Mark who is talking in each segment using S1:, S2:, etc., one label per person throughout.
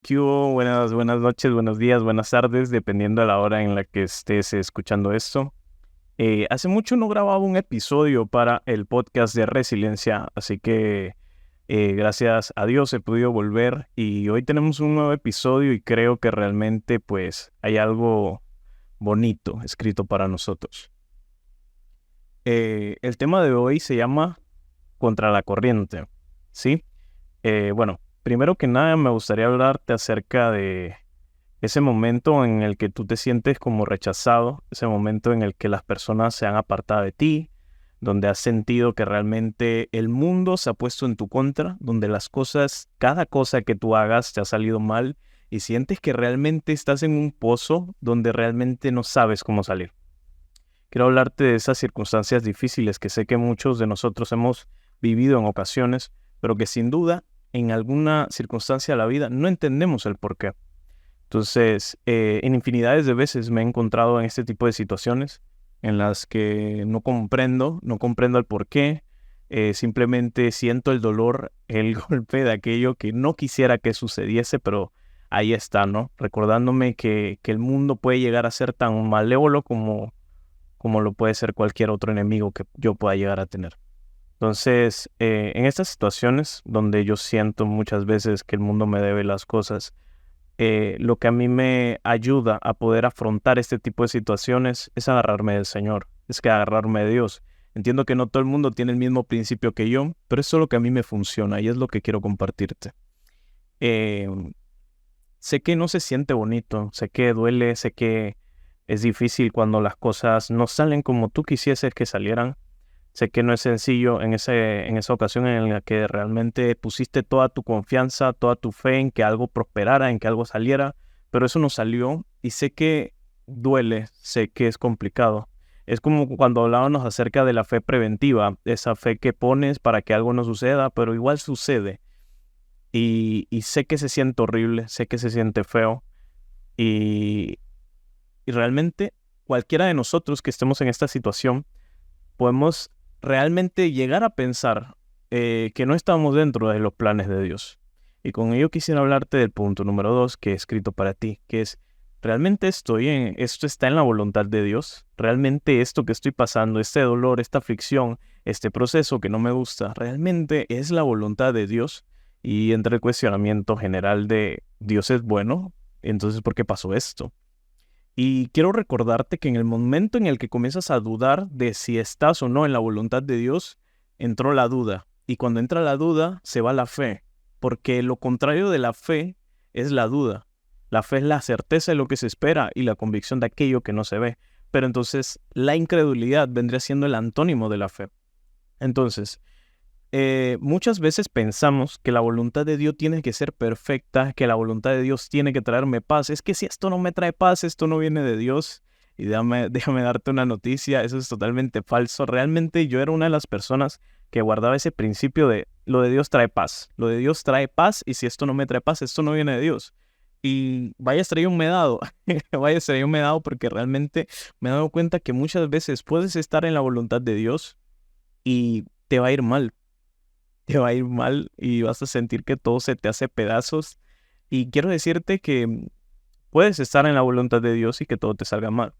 S1: ¿Qué hubo? Buenas noches, buenos días, buenas tardes, dependiendo de la hora en la que estés escuchando esto. Hace mucho no grababa un episodio para el podcast de Resiliencia, así que gracias a Dios he podido volver y hoy tenemos un nuevo episodio y creo que realmente pues hay algo bonito escrito para nosotros. El tema de hoy se llama Contra la corriente, ¿sí? Bueno, primero que nada me gustaría hablarte acerca de ese momento en el que tú te sientes como rechazado, ese momento en el que las personas se han apartado de ti, donde has sentido que realmente el mundo se ha puesto en tu contra, donde las cosas, cada cosa que tú hagas te ha salido mal y sientes que realmente estás en un pozo donde realmente no sabes cómo salir. Quiero hablarte de esas circunstancias difíciles que sé que muchos de nosotros hemos vivido en ocasiones, pero que sin duda en alguna circunstancia de la vida no entendemos el porqué. Entonces, en infinidades de veces me he encontrado en este tipo de situaciones en las que no comprendo el porqué, simplemente siento el dolor, el golpe de aquello que no quisiera que sucediese, pero ahí está, ¿no? Recordándome que el mundo puede llegar a ser tan malévolo como lo puede ser cualquier otro enemigo que yo pueda llegar a tener. Entonces, en estas situaciones donde yo siento muchas veces que el mundo me debe las cosas, lo que a mí me ayuda a poder afrontar este tipo de situaciones es agarrarme del Señor, es que agarrarme de Dios. Entiendo que no todo el mundo tiene el mismo principio que yo, pero eso es lo que a mí me funciona y es lo que quiero compartirte. Eh, Sé que no se siente bonito, sé que duele, sé que es difícil cuando las cosas no salen como tú quisieses que salieran. Sé que no es sencillo en esa ocasión en la que realmente pusiste toda tu confianza, toda tu fe en que algo prosperara, en que algo saliera, pero eso no salió y sé que duele, sé que es complicado. Es como cuando hablábamos acerca de la fe preventiva, esa fe que pones para que algo no suceda, pero igual sucede. Y sé que se siente horrible, sé que se siente feo y, y realmente cualquiera de nosotros que estemos en esta situación, podemos realmente llegar a pensar que no estamos dentro de los planes de Dios. Y con ello quisiera hablarte del punto número 2 que he escrito para ti, que es, ¿realmente esto está en la voluntad de Dios? ¿Realmente esto que estoy pasando, este dolor, esta aflicción, este proceso que no me gusta, realmente es la voluntad de Dios? Y entre el cuestionamiento general de Dios es bueno, entonces ¿por qué pasó esto? Y quiero recordarte que en el momento en el que comienzas a dudar de si estás o no en la voluntad de Dios, entró la duda. Y cuando entra la duda, se va la fe. Porque lo contrario de la fe es la duda. La fe es la certeza de lo que se espera y la convicción de aquello que no se ve. Pero entonces la incredulidad vendría siendo el antónimo de la fe. Entonces, muchas veces pensamos que la voluntad de Dios tiene que ser perfecta, que la voluntad de Dios tiene que traerme paz. Es que si esto no me trae paz, esto no viene de Dios. Y déjame darte una noticia, eso es totalmente falso. Realmente yo era una de las personas que guardaba ese principio de lo de Dios trae paz. Lo de Dios trae paz y si esto no me trae paz, esto no viene de Dios. Y vaya estrellón me he dado, vaya estrellón me he dado porque realmente me he dado cuenta que muchas veces puedes estar en la voluntad de Dios y te va a ir mal, te va a ir mal y vas a sentir que todo se te hace pedazos. Y quiero decirte que puedes estar en la voluntad de Dios y que todo te salga mal.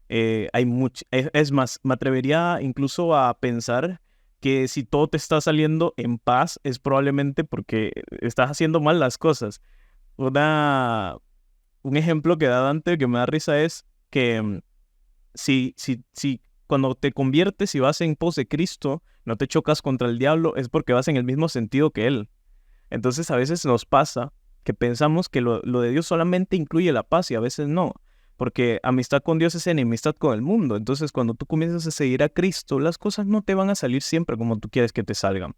S1: Es más, me atrevería incluso a pensar que si todo te está saliendo en paz es probablemente porque estás haciendo mal las cosas. Una, un ejemplo que da Dante que me da risa es que si cuando te conviertes y vas en pos de Cristo, no te chocas contra el diablo, es porque vas en el mismo sentido que Él. Entonces a veces nos pasa que pensamos que lo de Dios solamente incluye la paz y a veces no, porque amistad con Dios es enemistad con el mundo. Entonces cuando tú comienzas a seguir a Cristo, las cosas no te van a salir siempre como tú quieres que te salgan.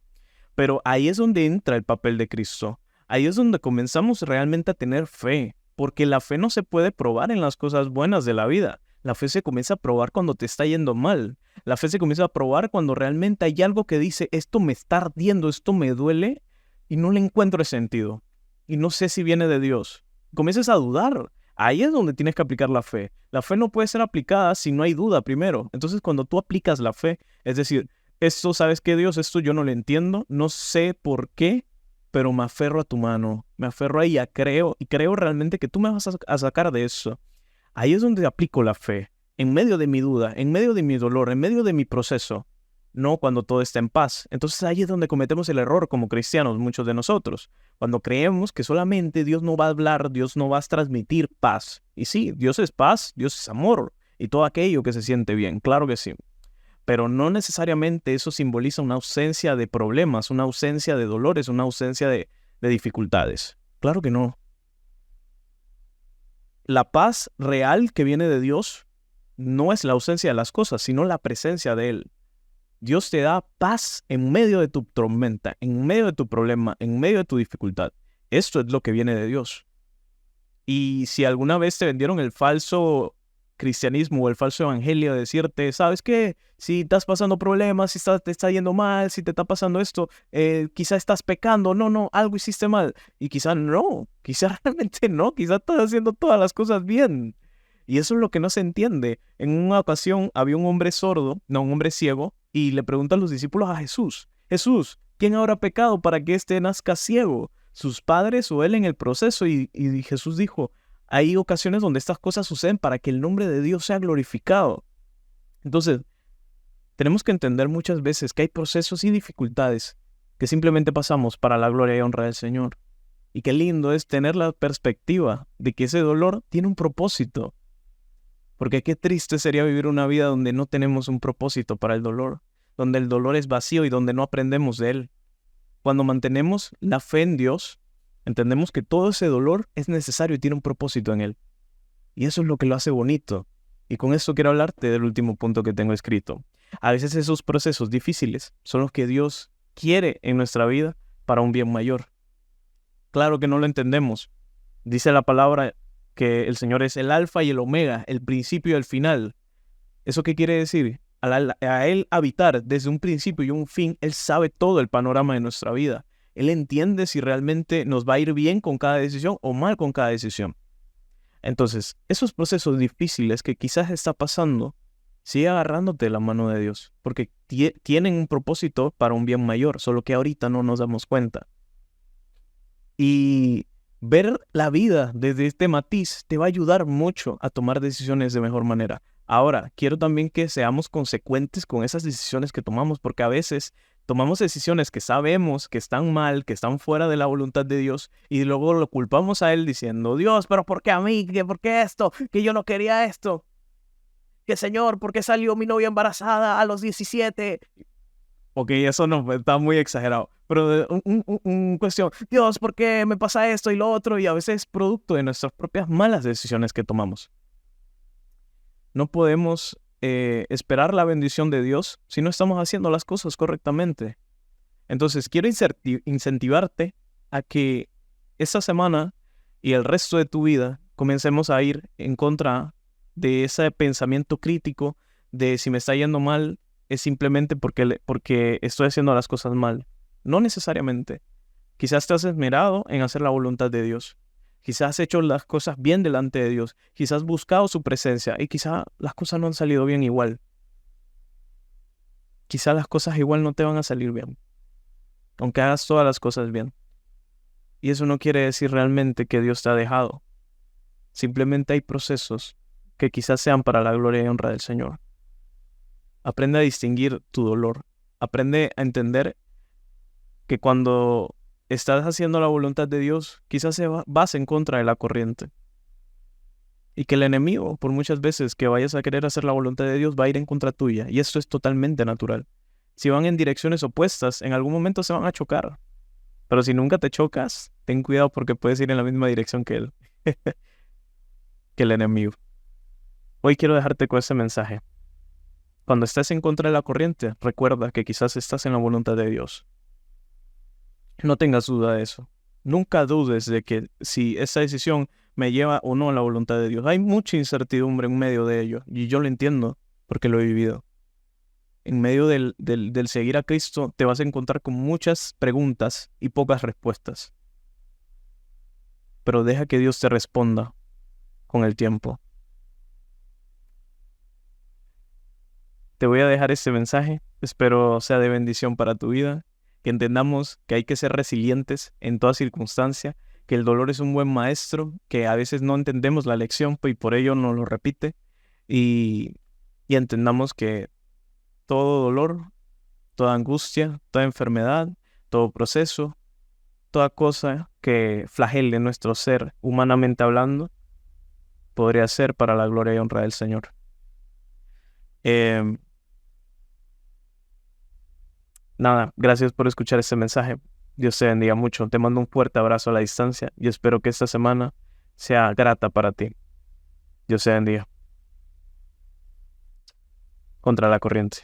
S1: Pero ahí es donde entra el papel de Cristo. Ahí es donde comenzamos realmente a tener fe, porque la fe no se puede probar en las cosas buenas de la vida. La fe se comienza a probar cuando te está yendo mal. La fe se comienza a probar cuando realmente hay algo que dice, esto me está ardiendo, esto me duele y no le encuentro el sentido. Y no sé si viene de Dios. Comienzas a dudar. Ahí es donde tienes que aplicar la fe. La fe no puede ser aplicada si no hay duda primero. Entonces cuando tú aplicas la fe, es decir, esto, ¿sabes qué, Dios? Esto yo no lo entiendo, no sé por qué, pero me aferro a tu mano, me aferro a ella, creo realmente que tú me vas a sacar de eso. Ahí es donde aplico la fe, en medio de mi duda, en medio de mi dolor, en medio de mi proceso, no cuando todo está en paz. Entonces ahí es donde cometemos el error como cristianos, muchos de nosotros, cuando creemos que solamente Dios no va a hablar, Dios no va a transmitir paz. Y sí, Dios es paz, Dios es amor y todo aquello que se siente bien, claro que sí. Pero no necesariamente eso simboliza una ausencia de problemas, una ausencia de dolores, una ausencia de dificultades. Claro que no. La paz real que viene de Dios no es la ausencia de las cosas, sino la presencia de Él. Dios te da paz en medio de tu tormenta, en medio de tu problema, en medio de tu dificultad. Esto es lo que viene de Dios. Y si alguna vez te vendieron el falso cristianismo o el falso evangelio de decirte, ¿sabes qué? Si estás pasando problemas, si te está yendo mal, si te está pasando esto, quizá estás pecando, no, algo hiciste mal. Y quizá no, quizá realmente no, quizá estás haciendo todas las cosas bien. Y eso es lo que no se entiende. En una ocasión había un hombre sordo, no, un hombre ciego, y le preguntan los discípulos a Jesús, Jesús, ¿quién habrá pecado para que éste nazca ciego? ¿Sus padres o él en el proceso? Y Jesús dijo, hay ocasiones donde estas cosas suceden para que el nombre de Dios sea glorificado. Entonces, tenemos que entender muchas veces que hay procesos y dificultades que simplemente pasamos para la gloria y honra del Señor. Y qué lindo es tener la perspectiva de que ese dolor tiene un propósito. Porque qué triste sería vivir una vida donde no tenemos un propósito para el dolor, donde el dolor es vacío y donde no aprendemos de él. Cuando mantenemos la fe en Dios, entendemos que todo ese dolor es necesario y tiene un propósito en él. Y eso es lo que lo hace bonito. Y con esto quiero hablarte del último punto que tengo escrito. A veces esos procesos difíciles son los que Dios quiere en nuestra vida para un bien mayor. Claro que no lo entendemos. Dice la palabra que el Señor es el alfa y el omega, el principio y el final. ¿Eso qué quiere decir? A Él habitar desde un principio y un fin, Él sabe todo el panorama de nuestra vida. Él entiende si realmente nos va a ir bien con cada decisión o mal con cada decisión. Entonces, esos procesos difíciles que quizás está pasando, sigue agarrándote de la mano de Dios, porque tienen un propósito para un bien mayor, solo que ahorita no nos damos cuenta. Y ver la vida desde este matiz te va a ayudar mucho a tomar decisiones de mejor manera. Ahora, quiero también que seamos consecuentes con esas decisiones que tomamos, porque a veces tomamos decisiones que sabemos que están mal, que están fuera de la voluntad de Dios, y luego lo culpamos a Él diciendo, Dios, pero ¿por qué a mí? ¿Por qué esto? Que yo no quería esto. Que Señor, ¿por qué salió mi novia embarazada a los 17? Ok, eso no está muy exagerado, pero un cuestión, Dios, ¿por qué me pasa esto y lo otro? Y a veces es producto de nuestras propias malas decisiones que tomamos. No podemos esperar la bendición de Dios si no estamos haciendo las cosas correctamente. Entonces, quiero incentivarte a que esta semana y el resto de tu vida comencemos a ir en contra de ese pensamiento crítico de si me está yendo mal, es simplemente porque estoy haciendo las cosas mal. No necesariamente. Quizás te has esmerado en hacer la voluntad de Dios. Quizás has hecho las cosas bien delante de Dios. Quizás has buscado su presencia y quizás las cosas no han salido bien igual. Quizás las cosas igual no te van a salir bien, aunque hagas todas las cosas bien. Y eso no quiere decir realmente que Dios te ha dejado. Simplemente hay procesos que quizás sean para la gloria y honra del Señor. Aprende a distinguir tu dolor. Aprende a entender que cuando estás haciendo la voluntad de Dios, quizás vas en contra de la corriente. Y que el enemigo, por muchas veces que vayas a querer hacer la voluntad de Dios, va a ir en contra tuya. Y esto es totalmente natural. Si van en direcciones opuestas, en algún momento se van a chocar. Pero si nunca te chocas, ten cuidado porque puedes ir en la misma dirección que él, que el enemigo. Hoy quiero dejarte con este mensaje. Cuando estés en contra de la corriente, recuerda que quizás estás en la voluntad de Dios. No tengas duda de eso. Nunca dudes de que si esa decisión me lleva o no a la voluntad de Dios. Hay mucha incertidumbre en medio de ello, y yo lo entiendo porque lo he vivido. En medio del seguir a Cristo te vas a encontrar con muchas preguntas y pocas respuestas. Pero deja que Dios te responda con el tiempo. Te voy a dejar este mensaje. Espero sea de bendición para tu vida. que entendamos que hay que ser resilientes en toda circunstancia, que el dolor es un buen maestro, que a veces no entendemos la lección y por ello nos lo repite, y, y entendamos que todo dolor, toda angustia, toda enfermedad, todo proceso, toda cosa que flagele nuestro ser, humanamente hablando, podría ser para la gloria y honra del Señor. Em, Nada, gracias por escuchar este mensaje. Dios te bendiga mucho. Te mando un fuerte abrazo a la distancia y espero que esta semana sea grata para ti. Dios te bendiga. Contra la corriente.